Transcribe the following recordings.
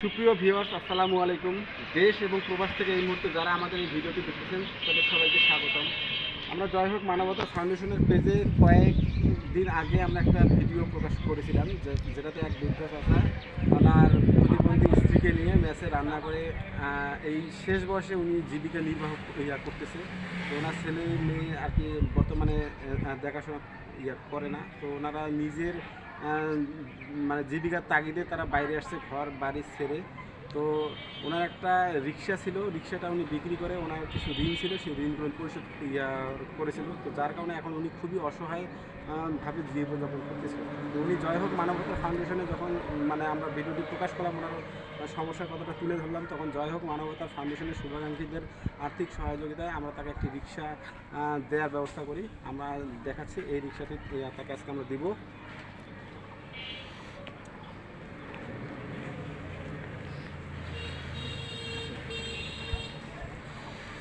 সুপ্রিয় ভিউয়ার্স, আসসালামু আলাইকুম। দেশ এবং প্রবাস থেকে এই মুহূর্তে যারা আমাদের এই ভিডিওটি দেখতেছেন তাদের সবাইকে স্বাগতম। আমরা জয় হোক মানবতা ফাউন্ডেশনের পেজে কয়েকদিন আগে আমরা একটা ভিডিও প্রকাশ করেছিলাম যেটাতে এক বৃদ্ধ চাচা ওনার প্রতিবন্ধী স্ত্রীকে নিয়ে মেসে রান্না করে এই শেষ বয়সে উনি জীবিকা নির্বাহ করতেছে। তো ওনার ছেলে মেয়ে আর কি বর্তমানে দেখাশোনা করে না, তো ওনারা নিজের মানে জীবিকার তাগিদে তারা বাইরে আসছে ঘর বাড়ি ছেড়ে। তো ওনার একটা রিক্সা ছিল, রিক্সাটা উনি বিক্রি করে ওনার কিছু ঋণ ছিল, সেই ঋণগুলো পরিশোধ করেছিল। তো যার কারণে এখন উনি খুবই অসহায় ভাবে জীবনযাপন করতেছিল। তো উনি জয় হোক মানবতা ফাউন্ডেশনে যখন মানে আমরা ভিডিওটি প্রকাশ করলাম, ওনার সমস্যার কথাটা তুলে ধরলাম, তখন জয় হোক মানবতা ফাউন্ডেশনের শুভাকাঙ্ক্ষীদের আর্থিক সহযোগিতায় আমরা তাকে একটি রিক্সা দেওয়ার ব্যবস্থা করি। আমরা দেখাচ্ছি এই রিক্সাটি তাকে আজকে আমরা দিব।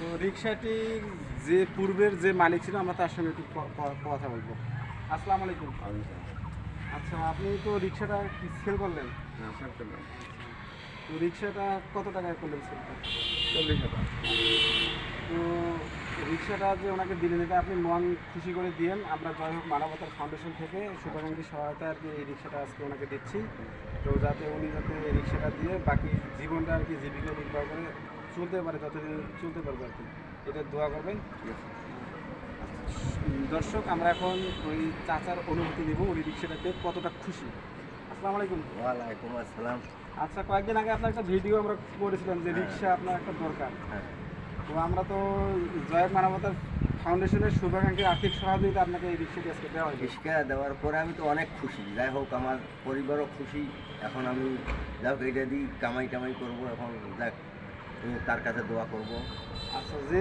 তো রিক্সাটি যে পূর্বের যে মালিক ছিল আমরা তার সঙ্গে একটু কথা বলবো। আসসালামু আলাইকুম। আচ্ছা, আপনি তো রিক্সাটা কি সেল করলেন? হ্যাঁ, সেল করলাম। তো রিক্সাটা কত টাকায় করলেন সেলটা? 40,000। তো রিক্সাটা যে ওনাকে দিলেন, এটা আপনি মন খুশি করে দিয়েন। আমরা জয় হোক মানবতার ফাউন্ডেশন থেকে শুভাকাঙ্ক্ষী সহায়তা আর কি এই রিক্সাটা আজকে ওনাকে দিচ্ছি। তো যাতে উনি এই রিক্সাটা দিয়ে বাকি জীবনটা আর কি জীবিকা নির্বাহ করে চলতে পারে, যতদিন চলতে পারবে আর কি, এটা দোয়া করবেন। দর্শক, আমরা এখন ওই চাচার অনুমতি নেব, উনি রিক্সাটাতে কতটা খুশি। আসসালামু আলাইকুম। ওয়ালাইকুম আসসালাম। আচ্ছা, কয়েকদিন আগে আপনার একটা ভিডিও আমরা করেছিলাম যে রিক্সা আপনার একটা দরকার। হ্যাঁ, তো আমরা তো জয় হোক মানবতার ফাউন্ডেশনের শুভাকাঙ্ক্ষীর আর্থিক সহযোগিতা আপনাকে এই রিক্সাটি আজকে দেওয়া হয়। রিক্সা দেওয়ার পরে আমি তো অনেক খুশি। যাই হোক, আমার পরিবারও খুশি। এখন আমি যাই হোক এটা দিই কামাই টামাই করবো। এখন যাক তার কাছে দোয়া করব। আচ্ছা, যে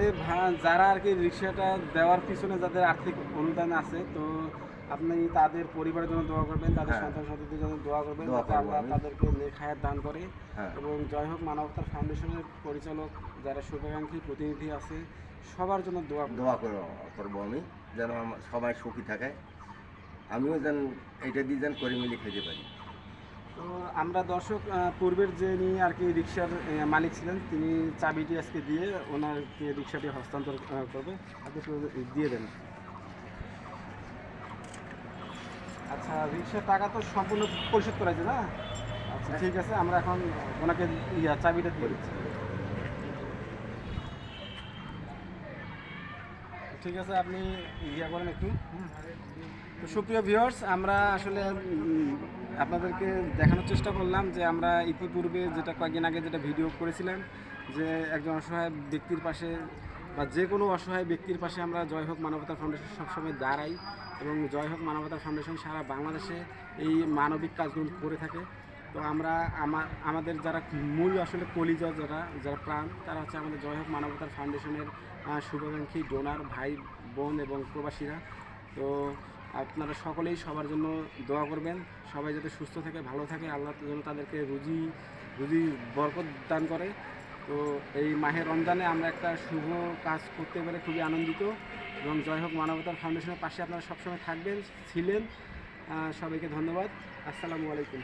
যারা আর কি রিক্সাটা দেওয়ার পিছনে যাদের আর্থিক অনুদান আছে, তো আপনি তাদের পরিবারের জন্য দোয়া করবেন, তাদের হ্যাঁ, সন্তান সন্ততির জন্য দোয়া করবেন, দোয়া যাতে করবো আল্লাহ আমি। তাদেরকে নেক হায়াত দান করে। হ্যাঁ, এবং জয় হোক মানবতার ফাউন্ডেশনের পরিচালক যারা শুভাকাঙ্ক্ষী প্রতিনিধি আছে সবার জন্য দোয়া করবো আমি, যেন সবাই সুখী থাকে। আমিও যেন এটা দিয়ে যেন করে মিলে খেতে পারি। তো আমরা দর্শক পূর্বের যে নিয়ে আর কি রিক্সার মালিক ছিলেন, তিনি চাবিটি আজকে দিয়ে ওনারকে রিক্সাটি হস্তান্তর করবে। আপনি একটু দিয়ে দেন। আচ্ছা, রিক্সার টাকা তো সম্পূর্ণ পরিশোধ করা যায় না? আচ্ছা, ঠিক আছে, আমরা এখন ওনাকে চাবিটা দিয়ে দিচ্ছি। ঠিক আছে, আপনি করেন একটু। তো সুপ্রিয় ভিউয়ার্স, আমরা আসলে আপনাদেরকে দেখানোর চেষ্টা করলাম যে আমরা ইতিপূর্বে যেটা কয়েকদিন আগে যেটা ভিডিও করেছিলাম, যে একজন অসহায় ব্যক্তির পাশে বা যে কোনো অসহায় ব্যক্তির পাশে আমরা জয় হোক মানবতা ফাউন্ডেশন সবসময় দাঁড়াই। এবং জয় হোক মানবতা ফাউন্ডেশন সারা বাংলাদেশে এই মানবিক কাজগুলো করে থাকে। তো আমরা আমাদের যারা মূল আসলে কলিজা যারা প্রাণ, তারা হচ্ছে আমাদের জয় হোক মানবতার ফাউন্ডেশনের শুভাকাঙ্ক্ষী ডোনার ভাই বোন এবং প্রবাসীরা। তো আপনারা সকলেই সবার জন্য দোয়া করবেন, সবাই যাতে সুস্থ থাকে, ভালো থাকে, আল্লাহ যেন তাদেরকে রুজি বরকত দান করে। তো এই মাহে রমজানে আমরা একটা শুভ কাজ করতে পেরে খুবই আনন্দিত। এবং জয় হোক মানবতার ফাউন্ডেশনের পাশে আপনারা সবসময় থাকবেন, ছিলেন। সবাইকে ধন্যবাদ। আসসালামু আলাইকুম।